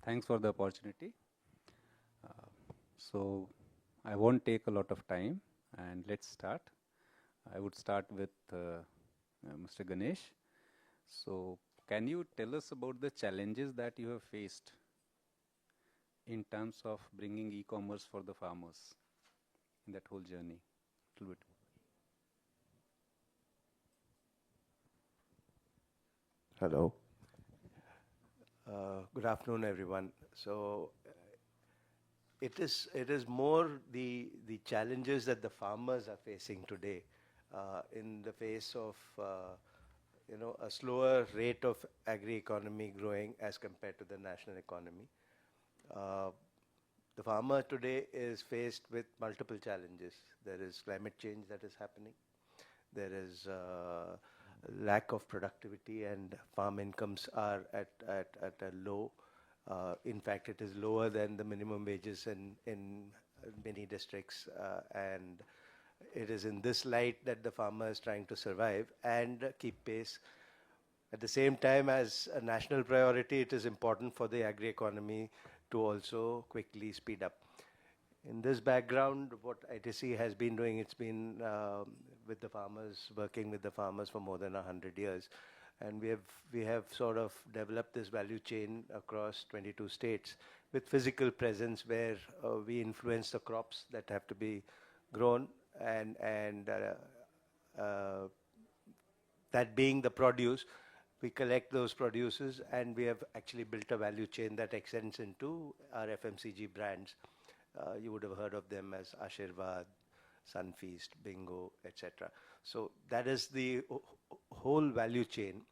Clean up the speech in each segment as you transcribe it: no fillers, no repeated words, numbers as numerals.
Thanks for the opportunity. Uh, so I won't take a lot of time, and let's start. I would start with Mr. Ganesh. So can you tell us about the challenges that you have faced in terms of bringing e-commerce for the farmers in that whole journey? A little bit. Hello. Good afternoon, everyone. So it is more the challenges that the farmers are facing today in the face of a slower rate of agri economy growing as compared to the national economy. Uh, the farmer today is faced with multiple challenges. There is climate change that is happening. There is lack of productivity, and farm incomes are at a low. In fact, it is lower than the minimum wages in many districts, and it is in this light that the farmer is trying to survive and keep pace. At the same time, as a national priority, it is important for the agri economy to also quickly speed up. In this background, what ITC has been doing, it's been with the farmers, working with the farmers for more than 100 years. And we have sort of developed this value chain across 22 states with physical presence where we influence the crops that have to be grown, and that being the produce, we collect those produces, and we have actually built a value chain that extends into our FMCG brands. You would have heard of them as Ashirvad, Sunfeast, Bingo, etc. So that is the whole value chain.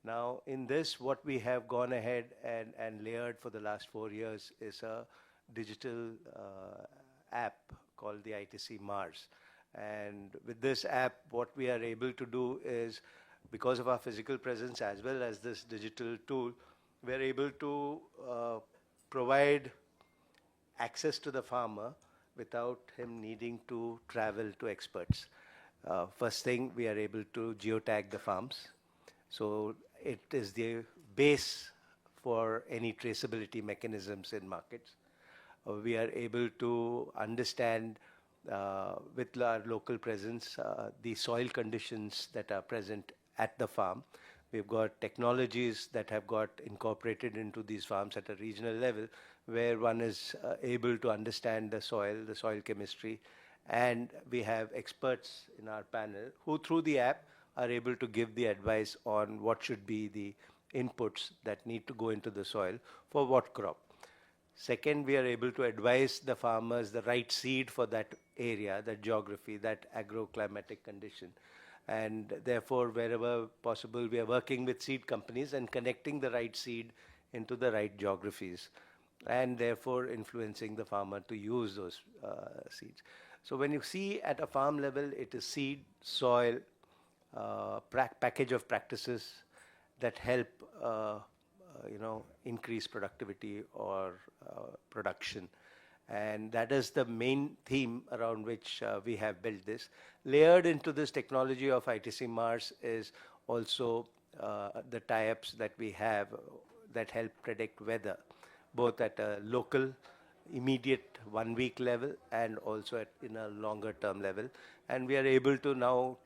Now, in this, what we have gone ahead and layered for the last 4 years is a digital app called the ITC Mars. And with this app, what we are able to do is, because of our physical presence as well as this digital tool, we are able to provide access to the farmer without him needing to travel to experts. First thing, we are able to geotag the farms. So it is the base for any traceability mechanisms in markets. We are able to understand with our local presence the soil conditions that are present at the farm. We've got technologies that have got incorporated into these farms at a regional level, where one is able to understand the soil chemistry, and we have experts in our panel who, through the app, are able to give the advice on what should be the inputs that need to go into the soil for what crop. Second, we are able to advise the farmers the right seed for that area, that geography, that agroclimatic condition. And therefore, wherever possible, we are working with seed companies and connecting the right seed into the right geographies, and therefore influencing the farmer to use those seeds. So when you see at a farm level, it is seed, soil, package of practices that help increase productivity or production. And that is the main theme around which we have built this. Layered into this technology of ITC Mars is also the tie-ups that we have that help predict weather, both at a local, immediate 1 week level, and also in a longer term level. And we are able to now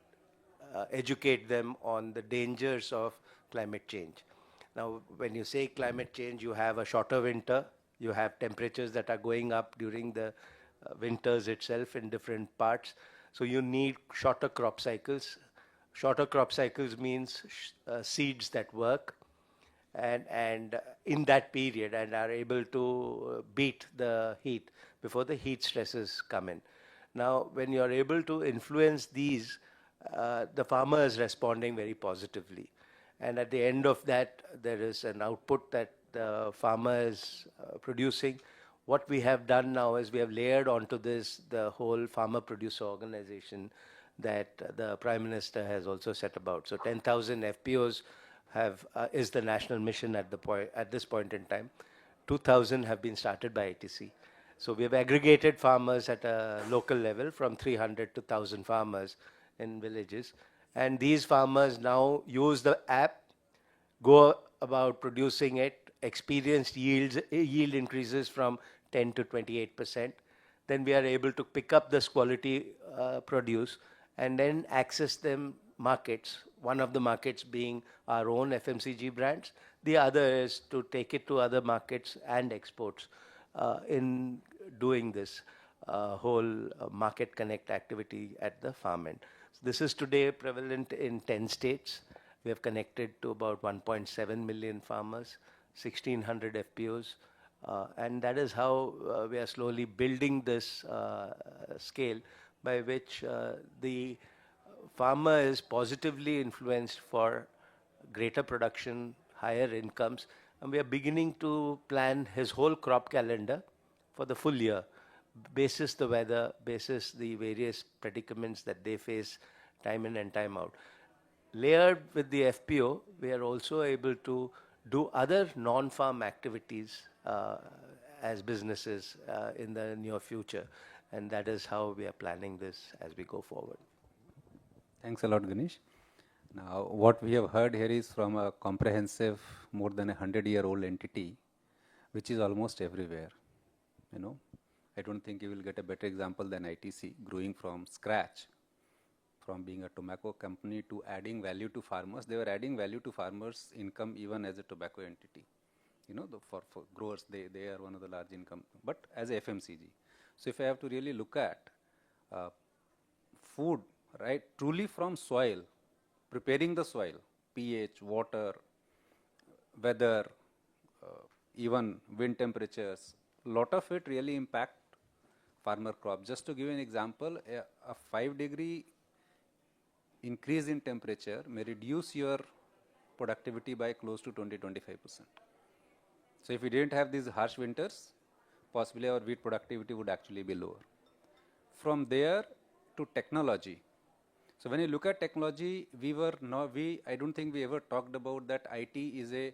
educate them on the dangers of climate change. Now, when you say climate change, you have a shorter winter, you have temperatures that are going up during the winters itself in different parts. So you need shorter crop cycles. Shorter crop cycles means seeds that work and in that period and are able to beat the heat before the heat stresses come in. Now, when you are able to influence these, the farmer is responding very positively. And at the end of that, there is an output that the farmer is producing. What we have done now is we have layered onto this the whole farmer producer organization that the Prime Minister has also set about. So 10,000 FPOs is the national mission at this point in time. 2,000 have been started by ITC. So we have aggregated farmers at a local level from 300 to 1,000 farmers in villages. And these farmers now use the app, go about producing it, experienced yield increases from 10 to 28%. Then we are able to pick up this quality produce and then access them markets. One of the markets being our own FMCG brands. The other is to take it to other markets and exports in doing this whole market connect activity at the farm end. So this is today prevalent in 10 states. We have connected to about 1.7 million farmers, 1,600 FPOs, and that is how we are slowly building this scale by which the farmer is positively influenced for greater production, higher incomes, and we are beginning to plan his whole crop calendar for the full year, basis the weather, basis the various predicaments that they face time in and time out. Layered with the FPO, we are also able to do other non-farm activities as businesses in the near future, and that is how we are planning this as we go forward. Thanks a lot, Ganesh. Now, what we have heard here is from a comprehensive, more than 100-year-old entity, which is almost everywhere. You know, I don't think you will get a better example than ITC growing from scratch, from being a tobacco company to adding value to farmers. They were adding value to farmers' income even as a tobacco entity. You know, for growers, they are one of the large income, but as a FMCG. So if I have to really look at food, right, truly from soil, preparing the soil, pH, water, weather, even wind temperatures, lot of it really impact farmer crop. Just to give you an example, a 5-degree increase in temperature may reduce your productivity by close to 20-25%. So if we didn't have these harsh winters, possibly our wheat productivity would actually be lower. From there to technology. So when you look at technology, I don't think we ever talked about that IT is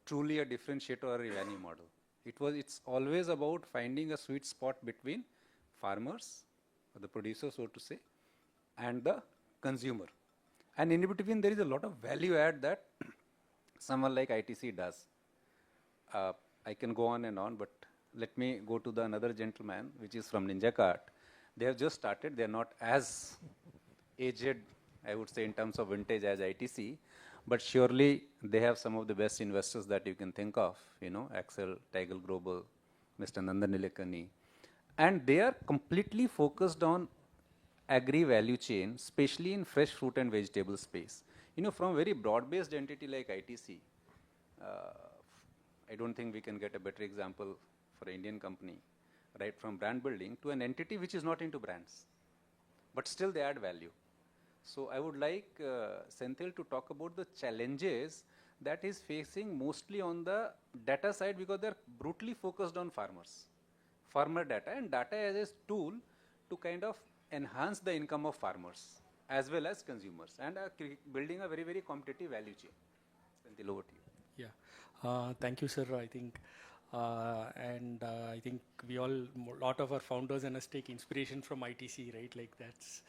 truly a differentiator or a value model. It's always about finding a sweet spot between farmers, or the producer, so to say, and the consumer. And in between, there is a lot of value add that someone like ITC does. I can go on and on, but let me go to another gentleman, which is from Ninjacart. They have just started. They are not as aged, I would say, in terms of vintage as ITC, but surely they have some of the best investors that you can think of, you know, Axel, Tiger Global, Mr. Nandan Nilekani. And they are completely focused on agri value chain, especially in fresh fruit and vegetable space. You know, from a very broad-based entity like ITC, I don't think we can get a better example for an Indian company, right, from brand building to an entity which is not into brands, but still they add value. So I would like Senthil to talk about the challenges that is facing mostly on the data side, because they're brutally focused on farmer data, and data as a tool to kind of enhance the income of farmers as well as consumers, and building a very, very competitive value chain. Senthil, over to you. Yeah, thank you, sir. I think, I think we all, lot of our founders and us take inspiration from ITC, right? Like that's,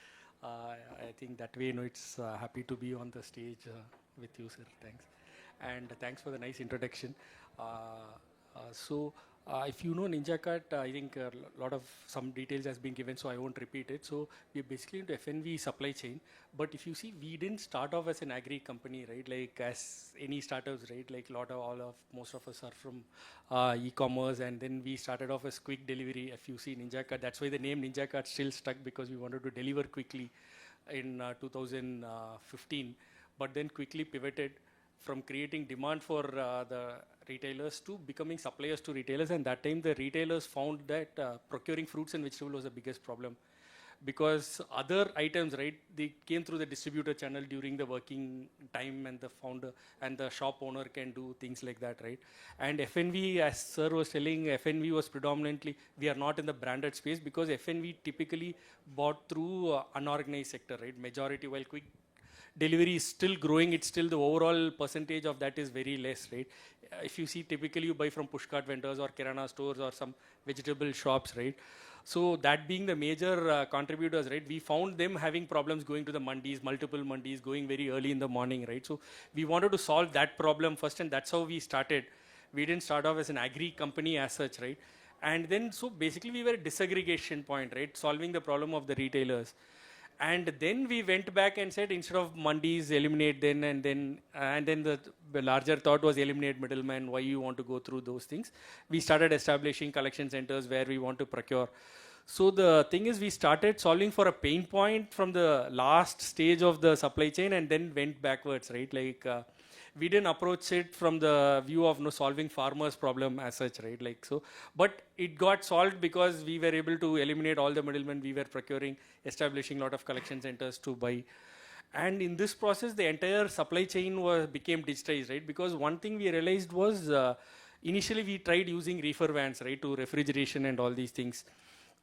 I think that way, you know, it's happy to be on the stage with you, sir. Thanks. And thanks for the nice introduction. If you know Ninjacart, I think a lot of some details has been given, so I won't repeat it. So we're basically into FNV supply chain. But if you see, we didn't start off as an agri company, right? Like as any startups, right? Like most of us are from e-commerce, and then we started off as quick delivery. If you see Ninjacart, that's why the name Ninjacart still stuck, because we wanted to deliver quickly in 2015, but then quickly pivoted from creating demand for the retailers to becoming suppliers to retailers. And that time the retailers found that procuring fruits and vegetables was the biggest problem, because other items, right, they came through the distributor channel during the working time, and the founder and the shop owner can do things like that, right? And FNV, as sir was telling, FNV was predominantly, we are not in the branded space, because FNV typically bought through unorganized sector, right? Majority, while quick delivery is still growing, it's still the overall percentage of that is very less, right? If you see, typically you buy from pushcart vendors or kirana stores or some vegetable shops, right? So that being the major contributors, right? We found them having problems going to the mandis, multiple mandis, going very early in the morning, right? So we wanted to solve that problem first, and that's how we started. We didn't start off as an agri company as such, right? And then, so basically we were a disaggregation point, right? Solving the problem of the retailers. And then we went back and said, instead of mandis, eliminate then, and then the larger thought was eliminate middlemen, why you want to go through those things. We started establishing collection centers where we want to procure. So the thing is, we started solving for a pain point from the last stage of the supply chain and then went backwards, right? Like, we didn't approach it from the view of solving farmers' problem as such, right? Like, so, but it got solved because we were able to eliminate all the middlemen. We were procuring, establishing a lot of collection centers to buy. And in this process, the entire supply chain became digitized, right? Because one thing we realized was, initially we tried using reefer vans, right, to refrigeration and all these things.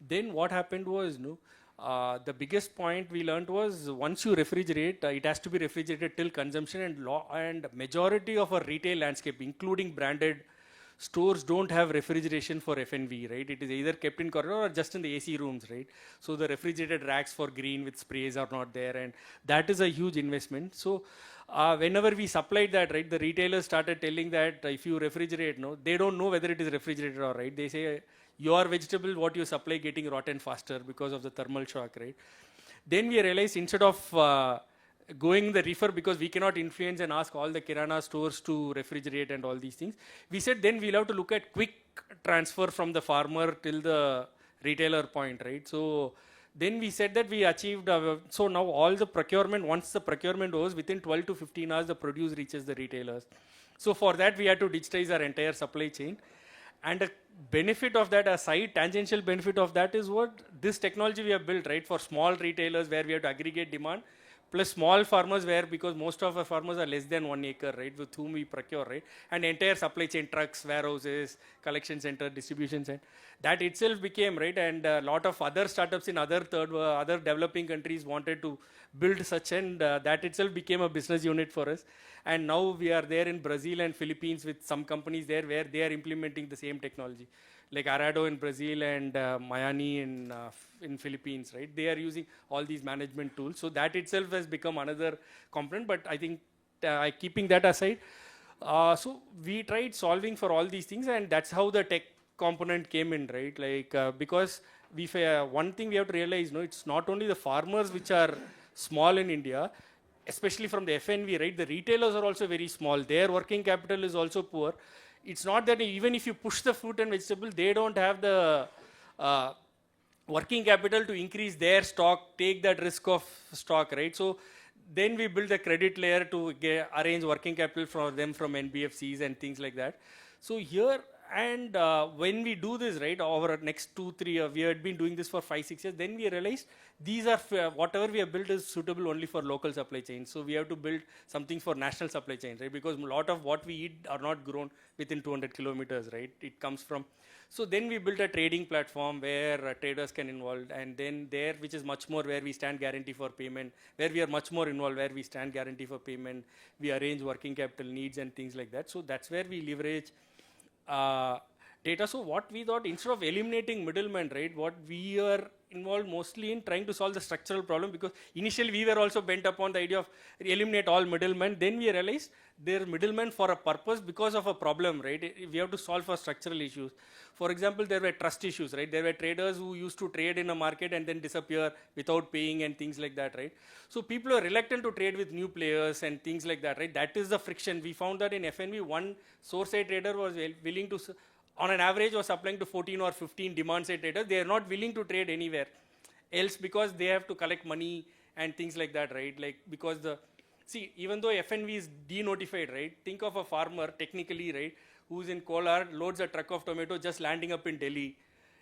Then what happened was, the biggest point we learned was, once you refrigerate, it has to be refrigerated till consumption, and majority of our retail landscape, including branded stores, don't have refrigeration for FNV, right? It is either kept in corridor or just in the AC rooms, right? So the refrigerated racks for green with sprays are not there, and that is a huge investment. So whenever we supplied that, right, the retailers started telling that if you refrigerate, they don't know whether it is refrigerated or right. They say, your vegetable, what you supply, getting rotten faster because of the thermal shock, right? Then we realized, instead of going the reefer, because we cannot influence and ask all the kirana stores to refrigerate and all these things, we said then we'll have to look at quick transfer from the farmer till the retailer point, right? So then we said that we achieved, so now all the procurement, once the procurement was within 12 to 15 hours, the produce reaches the retailers. So for that, we had to digitize our entire supply chain. And a benefit of that, a side tangential benefit of that, is what this technology we have built, right, for small retailers where we have to aggregate demand, plus small farmers where, because most of our farmers are less than 1 acre, right, with whom we procure, right, and entire supply chain, trucks, warehouses, collection center, distribution center, that itself became, right, and a lot of other startups in other developing countries wanted to build such, and that itself became a business unit for us. And now we are there in Brazil and Philippines with some companies there where they are implementing the same technology, like Arado in Brazil and Mayani in Philippines, right? They are using all these management tools. So that itself has become another component. But I think keeping that aside, so we tried solving for all these things, and that's how the tech component came in, right? Like, because one thing we have to realize, it's not only the farmers which are small in India, especially from the FNV, right? The retailers are also very small. Their working capital is also poor. It's not that even if you push the fruit and vegetable, they don't have the working capital to increase their stock, take that risk of stock, right? So then we build a credit layer to arrange working capital for them from NBFCs and things like that. So here, and when we do this, right, over next 2-3 years, we had been doing this for 5-6 years, then we realized these are, whatever we have built is suitable only for local supply chains. So we have to build something for national supply chains, right, because a lot of what we eat are not grown within 200 kilometers, right? It comes from, so then we built a trading platform where traders can involve, and then there, which is much more where we stand guarantee for payment, where we are much more involved, where we stand guarantee for payment, we arrange working capital needs and things like that. So that's where we leverage data. So what we thought, instead of eliminating middlemen, right, what we are involved mostly in trying to solve the structural problem, because initially we were also bent upon the idea of eliminate all middlemen. Then we realized they're middlemen for a purpose because of a problem, right? We have to solve for structural issues. For example, there were trust issues, right? There were traders who used to trade in a market and then disappear without paying and things like that, right? So people are reluctant to trade with new players and things like that, right? That is the friction. We found that in FNV, one source-side trader was willing to, on an average, was supplying to 14 or 15 demand-side traders. They are not willing to trade anywhere else because they have to collect money and things like that, right? Like, because see, even though FNV is denotified, right? Think of a farmer, technically, right, who's in Kolar, loads a truck of tomato just landing up in Delhi.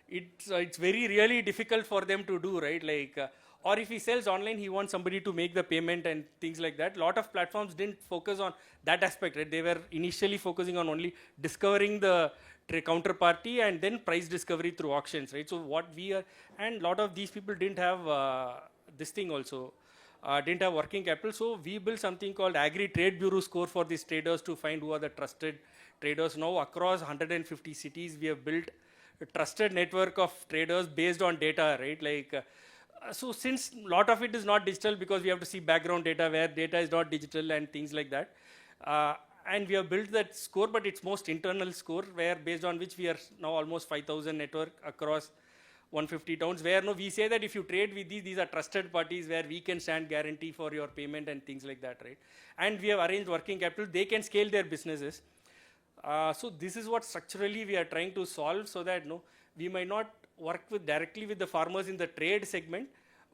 It's very really difficult for them to do, right? Like, or if he sells online, he wants somebody to make the payment and things like that. A lot of platforms didn't focus on that aspect, right? They were initially focusing on only discovering the counterparty and then price discovery through auctions, right? So what we are, and a lot of these people didn't have this thing also, didn't have working capital. So we built something called Agri Trade Bureau score for these traders to find who are the trusted traders. Now across 150 cities, we have built a trusted network of traders based on data, right? Like, so since a lot of it is not digital, because we have to see background data where data is not digital and things like that. And we have built that score, but it's most internal score, where based on which we are now almost 5,000 network across 150 towns, where no, we say that if you trade with these are trusted parties where we can stand guarantee for your payment and things like that, right? And we have arranged working capital, they can scale their businesses. So this is what structurally we are trying to solve, so that no, we might not work with directly with the farmers in the trade segment,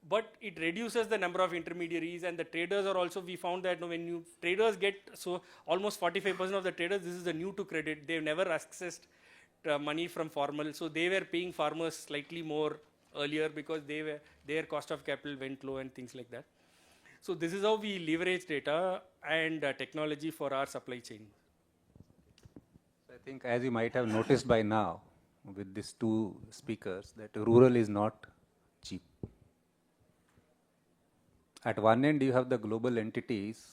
but it reduces the number of intermediaries, and the traders are also, we found that no, when you traders get, so almost 45% of the traders, this is the new to credit, they've never accessed money from formal, so they were paying farmers slightly more earlier because their cost of capital went low and things like that. So this is how we leverage data and technology for our supply chain. I think, as you might have noticed by now with these two speakers, that rural is not cheap. At one end, you have the global entities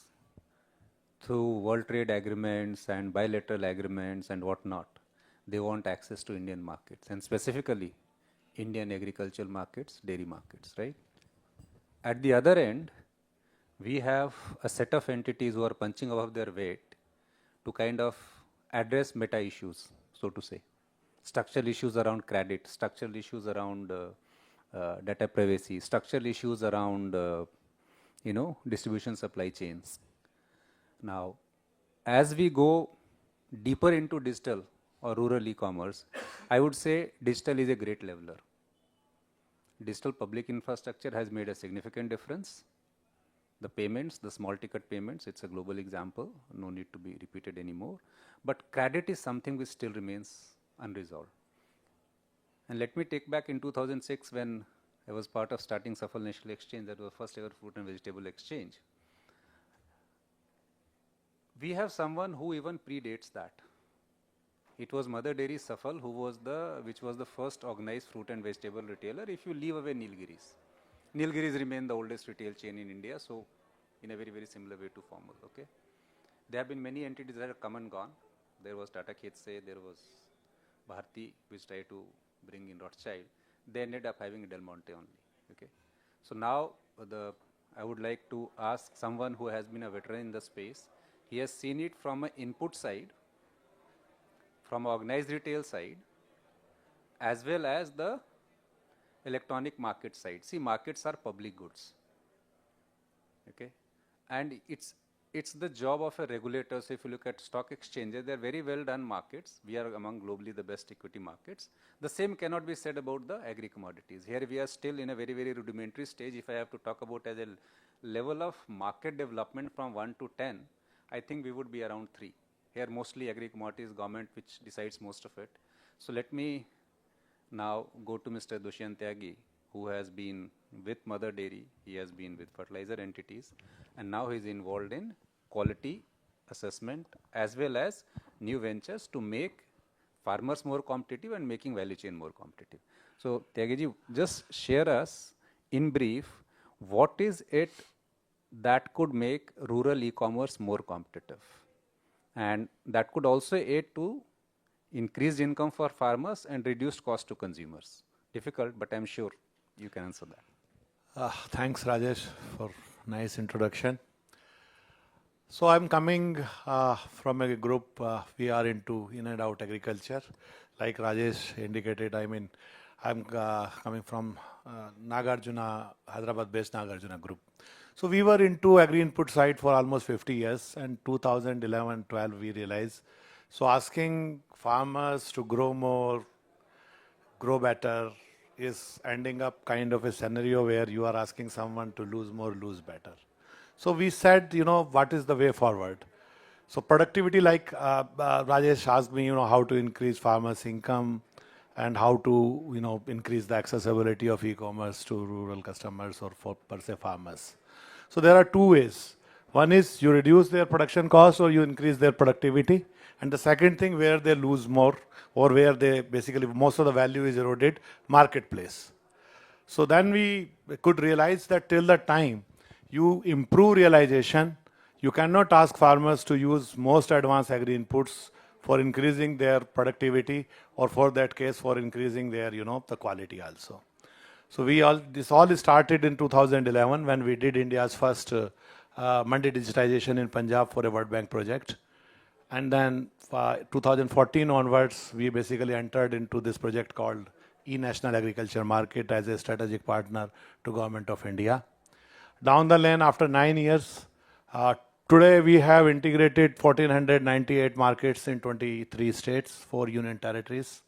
through World Trade agreements and bilateral agreements and whatnot. They want access to Indian markets, and specifically Indian agricultural markets, dairy markets, right? At the other end, we have a set of entities who are punching above their weight to kind of address meta issues, so to say. Structural issues around credit, structural issues around data privacy, structural issues around distribution supply chains. Now, as we go deeper into digital or rural e-commerce, I would say digital is a great leveler. Digital public infrastructure has made a significant difference. The payments, the small ticket payments, it's a global example, no need to be repeated anymore. But credit is something which still remains unresolved. And let me take back in 2006 when I was part of starting Safal National Exchange, that was first ever fruit and vegetable exchange. We have someone who even predates that. It was Mother Dairy Safal which was the first organized fruit and vegetable retailer, if you leave away Nilgiris. Nilgiris remain the oldest retail chain in India, so in a very, very similar way to Formal, okay? There have been many entities that have come and gone. There was Tata Khetse, there was Bharti, which tried to bring in Rothschild. They ended up having Del Monte only, okay? So now, I would like to ask someone who has been a veteran in the space. He has seen it from an input side, from organized retail side, as well as the electronic market side. See, markets are public goods, okay? And it's the job of a regulator. So if you look at stock exchanges, they're very well done markets. We are among globally the best equity markets. The same cannot be said about the agri commodities. Here we are still in a very, very rudimentary stage. If I have to talk about as a level of market development from 1 to 10, I think we would be around 3. Here mostly agri commodities, government which decides most of it. So let me now go to Mr. Dushyant Tyagi, who has been with Mother Dairy, he has been with fertilizer entities, and now he is involved in quality assessment as well as new ventures to make farmers more competitive and making value chain more competitive. So Tyagi, just share us in brief, what is it that could make rural e-commerce more competitive? And that could also aid to increased income for farmers and reduced cost to consumers. Difficult, but I'm sure you can answer that. Thanks, Rajesh, for nice introduction. So I'm coming from a group, we are into in and out agriculture. Like Rajesh indicated, I'm coming from Nagarjuna, Hyderabad-based Nagarjuna group. So we were into agri input side for almost 50 years, and 2011-12 we realized. So asking farmers to grow more, grow better is ending up kind of a scenario where you are asking someone to lose more, lose better. So we said, what is the way forward? So productivity, like Rajesh asked me, how to increase farmers' income and how to, increase the accessibility of e-commerce to rural customers or for per se farmers. So there are two ways. One is you reduce their production cost or you increase their productivity. And the second thing, where they lose more or where they basically most of the value is eroded, marketplace. So then we could realize that till the time you improve realization, you cannot ask farmers to use most advanced agri inputs for increasing their productivity or for that case for increasing their, the quality also. So this all started in 2011 when we did India's first Mandi digitization in Punjab for a World Bank project. And then 2014 onwards, we basically entered into this project called E-National Agriculture Market as a strategic partner to Government of India. Down the lane, after 9 years, today we have integrated 1,498 markets in 23 states, 4 union territories.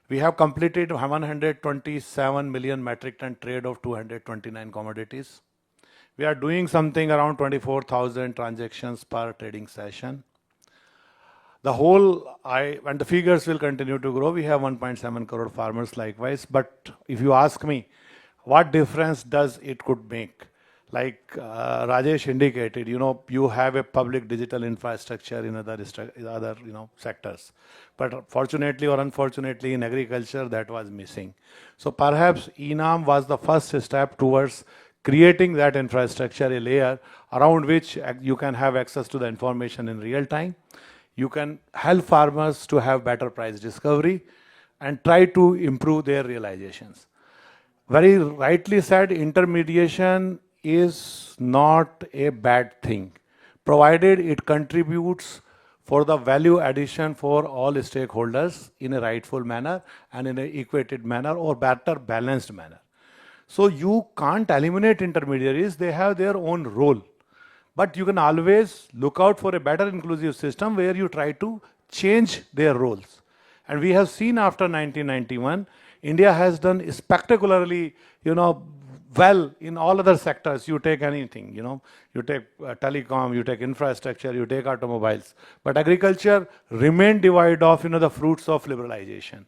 We have completed 127 million metric ton trade of 229 commodities. We are doing something around 24,000 transactions per trading session. The whole, and the figures will continue to grow. We have 1.7 crore farmers likewise. But if you ask me, what difference does it could make? Like Rajesh indicated, you have a public digital infrastructure in other sectors. But fortunately or unfortunately in agriculture, that was missing. So perhaps ENAM was the first step towards creating that infrastructure, a layer around which you can have access to the information in real time. You can help farmers to have better price discovery and try to improve their realizations. Very rightly said, intermediation is not a bad thing, provided it contributes for the value addition for all stakeholders in a rightful manner and in an equated manner or better balanced manner. So you can't eliminate intermediaries, they have their own role. But you can always look out for a better inclusive system where you try to change their roles. And we have seen after 1991, India has done spectacularly, well in all other sectors. You take anything, you take telecom, you take infrastructure, you take automobiles. But agriculture remained devoid of, the fruits of liberalization.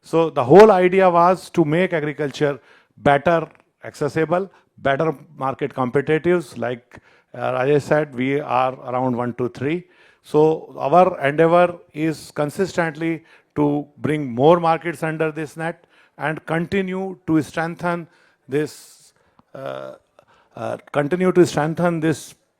So the whole idea was to make agriculture better accessible, better market competitives. Like Rajesh said, we are around 1 to 3. So our endeavor is consistently to bring more markets under this net and continue to strengthen this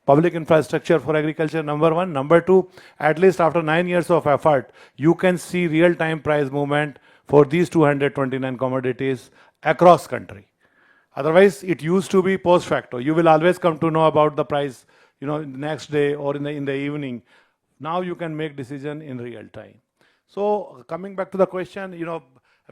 public infrastructure for agriculture, number one. Number two, at least after 9 years of effort, you can see real-time price movement for these 229 commodities across country. Otherwise, it used to be post facto. You will always come to know about the price, the next day or in the evening. Now you can make decision in real time. So coming back to the question,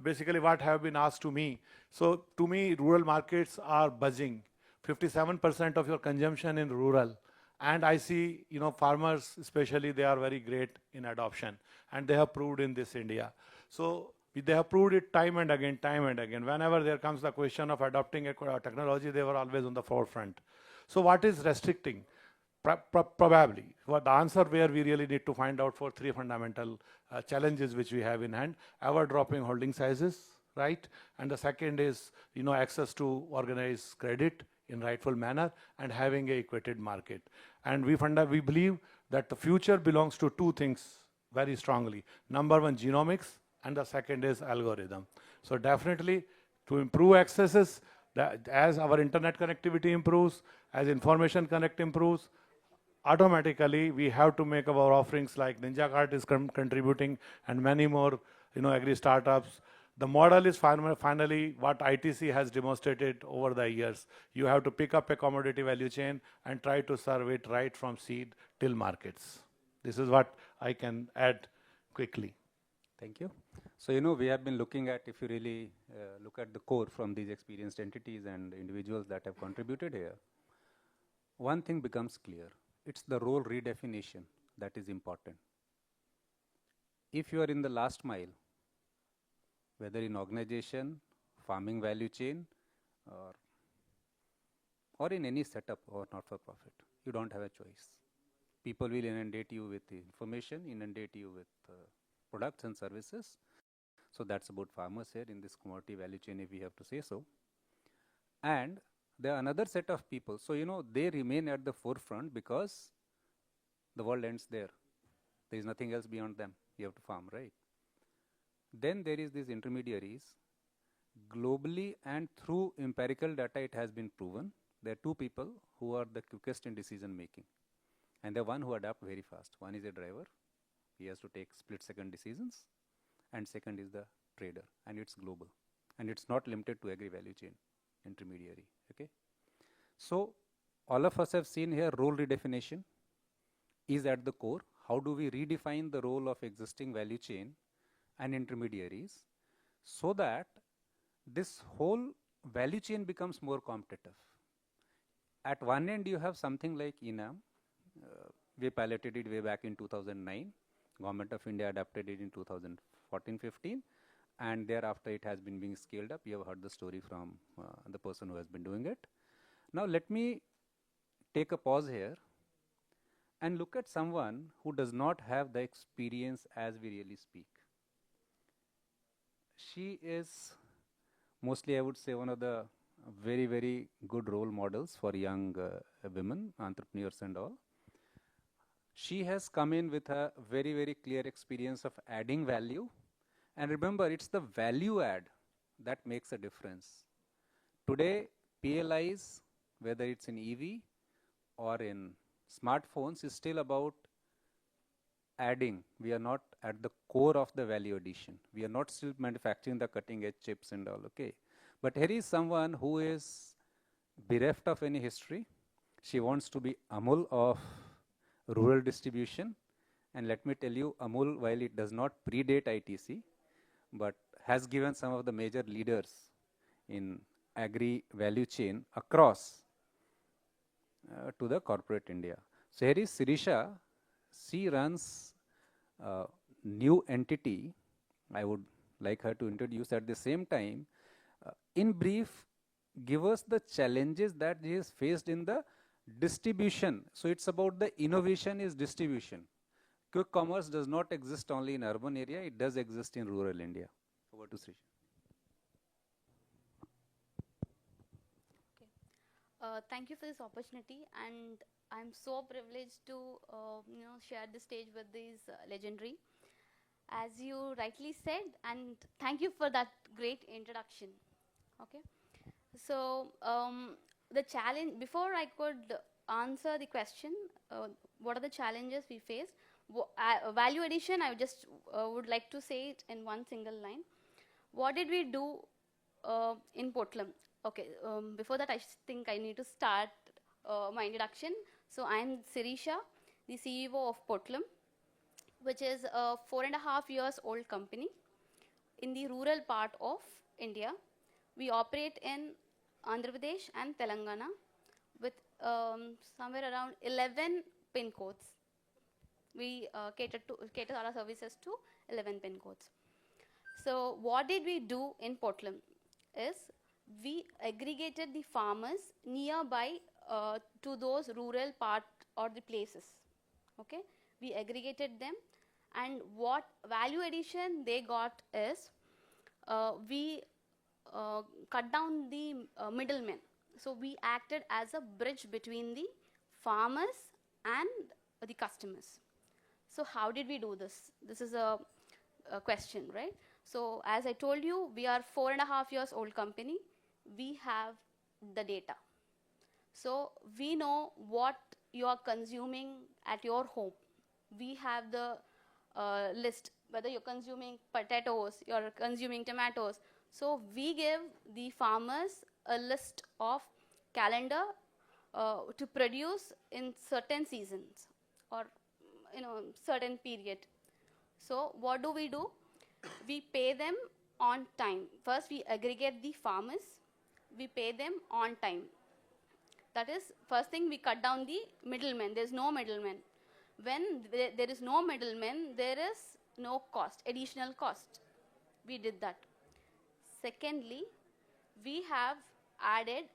basically what have been asked to me. So to me, rural markets are buzzing. 57% of your consumption in rural. And I see, farmers especially, they are very great in adoption. And they have proved in this India. So they have proved it time and again. Whenever there comes the question of adopting a technology, they were always on the forefront. So what is restricting? Probably. Well, the answer where we really need to find out for 3 fundamental challenges which we have in hand. Ever-dropping holding sizes, right? And the second is, access to organized credit in rightful manner and having a equated market. And we believe that the future belongs to 2 things very strongly. Number one, genomics, and the second is algorithm. So definitely to improve accesses, as our internet connectivity improves, as information connect improves, automatically we have to make our offerings like Ninjacart is contributing and many more, agri startups. The model is finally what ITC has demonstrated over the years. You have to pick up a commodity value chain and try to serve it right from seed till markets. This is what I can add quickly. Thank you. So, we have been looking at, if you really look at the core from these experienced entities and individuals that have contributed here, one thing becomes clear. It's the role redefinition that is important. If you are in the last mile, whether in organization, farming value chain, or in any setup or not-for-profit, you don't have a choice. People will inundate you with information, inundate you with products and services. So that's about farmers here in this commodity value chain, if we have to say so. And there are another set of people. So, they remain at the forefront because the world ends there. There is nothing else beyond them. You have to farm, right? Then there is these intermediaries. Globally and through empirical data, it has been proven there are 2 people who are the quickest in decision making. And the one who adapt very fast. One is a driver. He has to take split-second decisions. And second is the trader. And it's global. And it's not limited to agri value chain intermediary. Okay. So all of us have seen here role redefinition is at the core. how do we redefine the role of existing value chain and intermediaries so that this whole value chain becomes more competitive. At one end, you have something like ENAM. We piloted it way back in 2009. Government of India adapted it in 2014-15, and thereafter it has been being scaled up. You have heard the story from the person who has been doing it. Now let me take a pause here and look at someone who does not have the experience as we really speak. She is mostly, I would say, one of the very, very good role models for young women, entrepreneurs and all. She has come in with a very, very clear experience of adding value. And remember, it's the value add that makes a difference. Today, PLIs, whether it's in EV or in smartphones, is still about adding. We are not at the core of the value addition. We are not still manufacturing the cutting edge chips and all, okay. But here is someone who is bereft of any history. She wants to be Amul of rural distribution. And let me tell you, Amul, while it does not predate ITC, but has given some of the major leaders in agri value chain across to the corporate India. So here is Sireesha. She runs a new entity. I would like her to introduce at the same time. In brief, give us the challenges that he has faced in the distribution. So it's about the innovation is distribution. Quick commerce does not exist only in urban area, it does exist in rural India. Over to Sireesha. Okay. Thank you for this opportunity, and I'm so privileged to share the stage with these legendary. As you rightly said, and thank you for that great introduction. Okay. So the challenge, before I could answer the question, what are the challenges we faced? Value addition, I just would like to say it in one single line. What did we do in Potlam? Okay, before that I think I need to start my introduction. So I'm Sireesha, the CEO of Potlam, which is a 4.5 years old company in the rural part of India. We operate in Andhra Pradesh and Telangana with somewhere around 11 pin codes. We cater our services to 11 pin codes. So what did we do in Potlam is we aggregated the farmers nearby to those rural part or the places. Okay, we aggregated them, and what value addition they got is we cut down the middlemen. So we acted as a bridge between the farmers and the customers. So how did we do this? This is a question, right? So as I told you, we are 4.5 years old company. We have the data. So we know what you are consuming at your home. We have the list, whether you're consuming potatoes, you're consuming tomatoes. So we give the farmers a list of calendar to produce in certain seasons or certain period. So what do? We pay them on time. First we aggregate the farmers, we pay them on time. That is, first thing, we cut down the middlemen. There is no middleman. When there is no middleman, there is no cost, additional cost. We did that. Secondly, we have added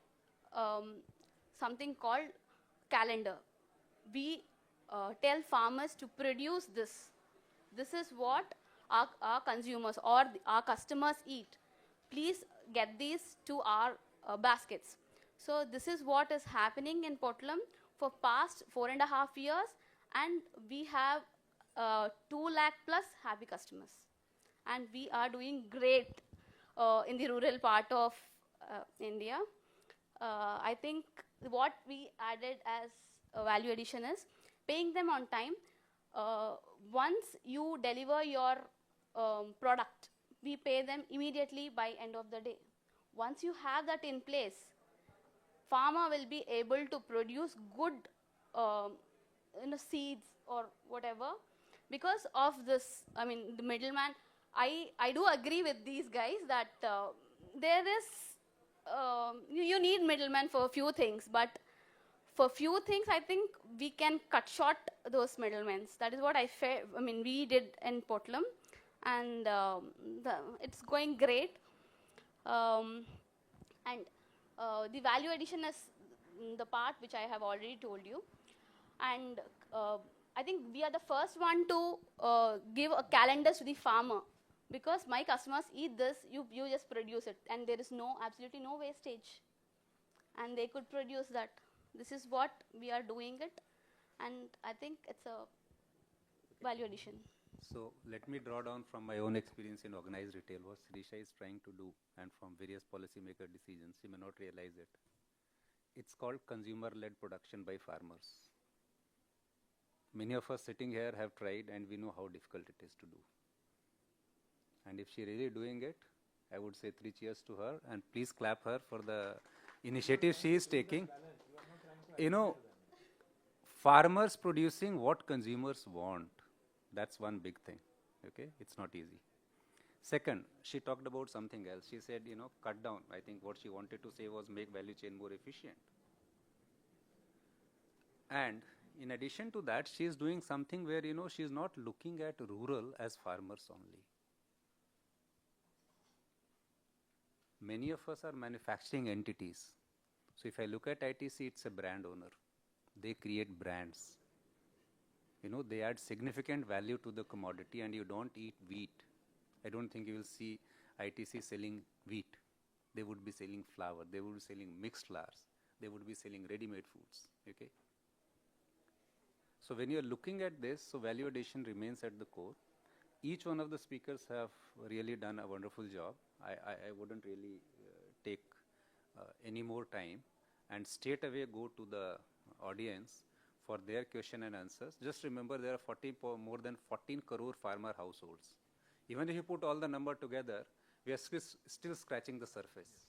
something called calendar. We tell farmers to produce this. This is what our consumers or our customers eat. Please get these to our baskets. So this is what is happening in Potlam for past 4.5 years, and we have 2 lakh plus happy customers. And we are doing great in the rural part of India. I think what we added as a value addition is paying them on time. Once you deliver your product, we pay them immediately by end of the day. Once you have that in place, farmer will be able to produce good seeds or whatever, because of this, I mean, the middleman. I do agree with these guys that there is, you need middlemen for a few things, but for few things, I think we can cut short those middlemen. That is what I mean, we did in Potlam, and it's going great. And the value addition is the part which I have already told you. And I think we are the first one to give a calendar to the farmer, because my customers eat this, you just produce it, and there is absolutely no wastage, and they could produce that. This is what we are doing it, and I think it's a value addition. So let me draw down from my own experience in organized retail what Sireesha is trying to do, and from various policymaker decisions. She may not realize it. It's called consumer-led production by farmers. Many of us sitting here have tried, and we know how difficult it is to do. And if she really doing it, I would say 3 cheers to her, and please clap her for the initiative she is taking. You know, farmers producing what consumers want. That's one big thing. Okay, it's not easy. Second, she talked about something else. She said, cut down. I think what she wanted to say was make value chain more efficient. And in addition to that, she is doing something where, she is not looking at rural as farmers only. Many of us are manufacturing entities. So if I look at ITC, it's a brand owner. They create brands. They add significant value to the commodity, and you don't eat wheat. I don't think you will see ITC selling wheat. They would be selling flour. They would be selling mixed flours. They would be selling ready-made foods. Okay. So when you are looking at this, so value addition remains at the core. Each one of the speakers have really done a wonderful job. I wouldn't really take any more time, and straight away go to the audience for their question and answers. Just remember, there are more than 14 crore farmer households. Even if you put all the number together, we are still scratching the surface.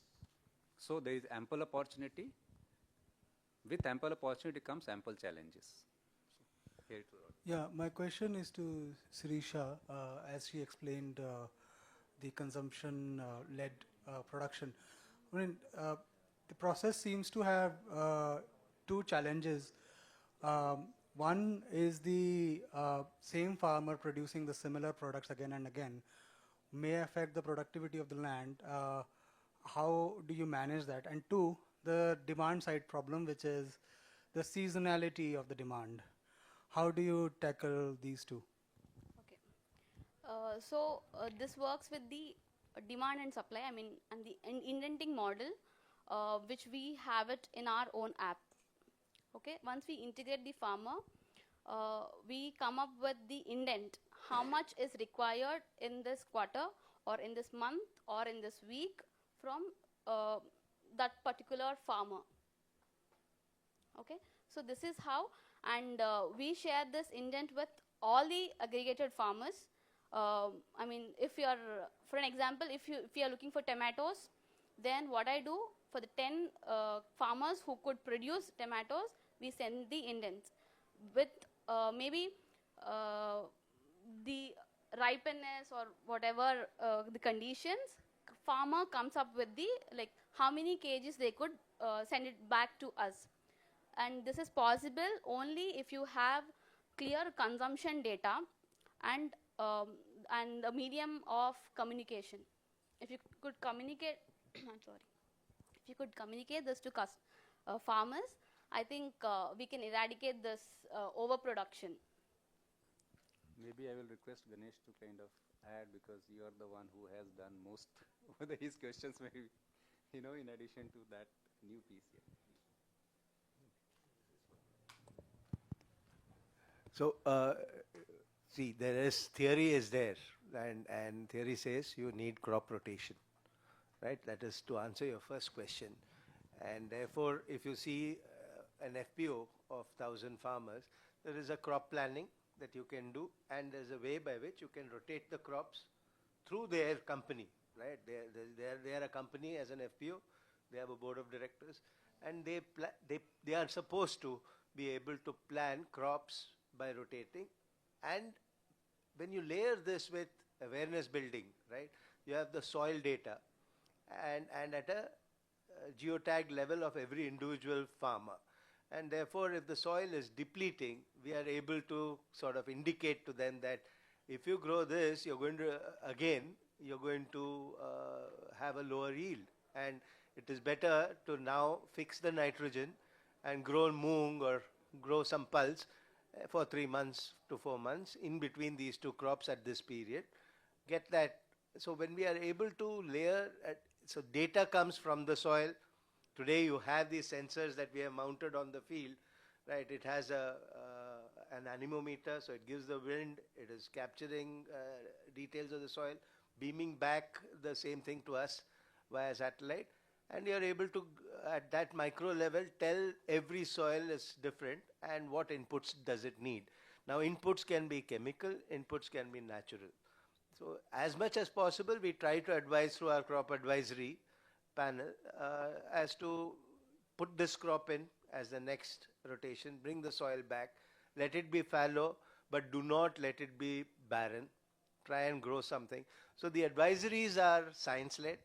So there is ample opportunity. With ample opportunity comes ample challenges. So, here to yeah, my question is to Sireesha, as she explained the consumption-led production. I mean, the process seems to have two challenges. One is the same farmer producing the similar products again and again may affect the productivity of the land. How do you manage that? And two, the demand side problem, which is the seasonality of the demand. How do you tackle these two? Okay. So this works with the demand and supply, I mean, and the indenting model, which we have it in our own app. Okay. Once we integrate the farmer, we come up with the indent. How much is required in this quarter, or in this month, or in this week from that particular farmer. Okay. So this is how, and we share this indent with all the aggregated farmers. I mean, if you are, for an example, if you are looking for tomatoes, then what I do for the 10 farmers who could produce tomatoes, we send the indents with maybe the ripeness or whatever the conditions. Farmer comes up with the how many kgs they could send it back to us, and this is possible only if you have clear consumption data and a medium of communication. If you could communicate, I'm sorry, if you could communicate this to farmers, I think we can eradicate this overproduction. Maybe I will request Ganesh to kind of add, because you are the one who has done most of his questions, maybe, in addition to that new piece here. So, see, theory is there, and theory says you need crop rotation, right? That is to answer your first question. And therefore, if you see an FPO of 1,000 farmers, there is a crop planning that you can do, and there's a way by which you can rotate the crops through their company, right? They are a company as an FPO. They have a board of directors, and they are supposed to be able to plan crops by rotating. And when you layer this with awareness building, right, you have the soil data and at a geotag level of every individual farmer. And therefore, if the soil is depleting, we are able to sort of indicate to them that if you grow this, you're going to, you're going to have a lower yield. And it is better to now fix the nitrogen and grow moong or grow some pulse for 3 months to 4 months in between these two crops at this period. Get that. So when we are able to layer, so data comes from the soil. Today you have these sensors that we have mounted on the field, right? It has an anemometer, so it gives the wind. It is capturing details of the soil, beaming back the same thing to us via satellite. And you're able to, at that micro level, tell every soil is different and what inputs does it need. Now inputs can be chemical, inputs can be natural. So as much as possible, we try to advise through our crop advisory panel as to put this crop in as the next rotation, bring the soil back, let it be fallow, but do not let it be barren. Try and grow something. So the advisories are science-led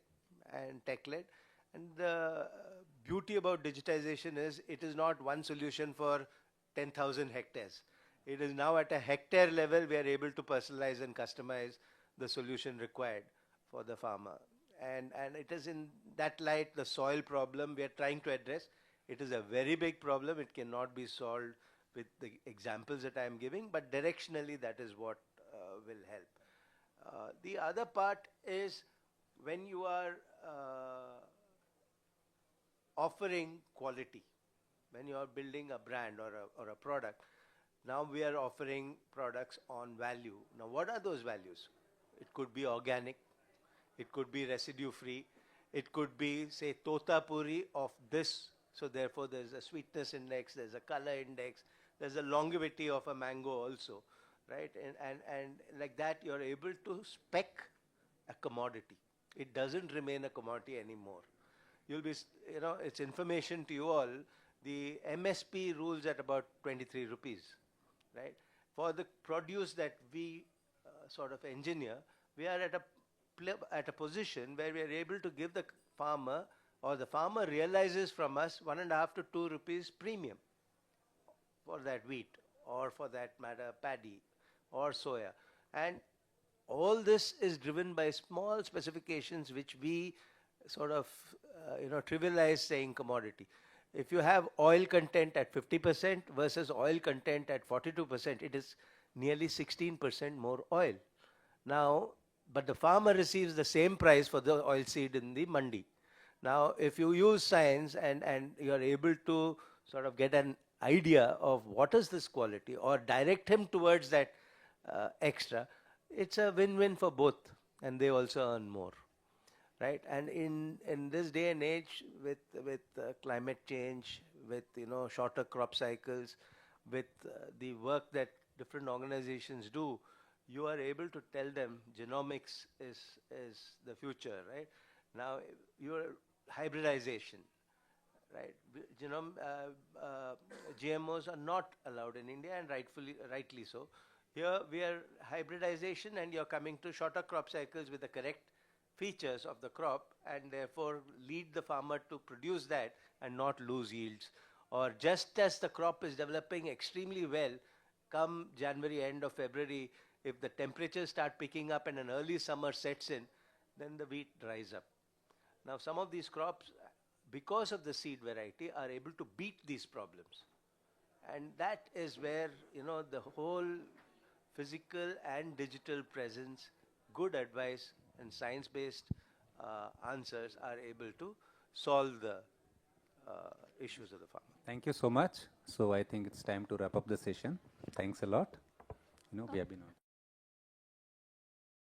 and tech-led. And the beauty about digitization is it is not one solution for 10,000 hectares. It is now at a hectare level we are able to personalize and customize the solution required for the farmer. And it is in that light the soil problem we are trying to address. It is a very big problem. It cannot be solved with the examples that I am giving, but directionally that is what will help. The other part is when you are offering quality, when you are building a brand or a product, now we are offering products on value. Now what are those values? It could be organic, it could be residue free, it could be say totapuri of this, so therefore there's a sweetness index, there's a color index, there's a longevity of a mango also, right? And like that you're able to spec a commodity. It doesn't remain a commodity anymore. You'll be, it's information to you all. The MSP rules at about 23 rupees, right? For the produce that we sort of engineer, we are at a position where we are able to give the farmer, or the farmer realizes from us 1.5 to 2 rupees premium for that wheat, or for that matter paddy or soya. And all this is driven by small specifications which we sort of trivialize saying commodity. If you have oil content at 50% versus oil content at 42%, it is nearly 16% more oil. Now, but the farmer receives the same price for the oil seed in the mandi. Now, if you use science and you are able to sort of get an idea of what is this quality or direct him towards that extra, it's a win-win for both, and they also earn more. Right, and in this day and age, with climate change, with shorter crop cycles, with the work that different organizations do, you are able to tell them genomics is the future. Right now, your hybridization, right? GMOs are not allowed in India, and rightly so. Here we are hybridization, and you're coming to shorter crop cycles with the correct features of the crop, and therefore lead the farmer to produce that and not lose yields. Or just as the crop is developing extremely well, come January, end of February, if the temperatures start picking up and an early summer sets in, then the wheat dries up. Now some of these crops, because of the seed variety, are able to beat these problems. And that is where the whole physical and digital presence, good advice and science-based answers are able to solve the issues of the farmer. Thank you so much. So I think it's time to wrap up the session. Thanks a lot. We have been on.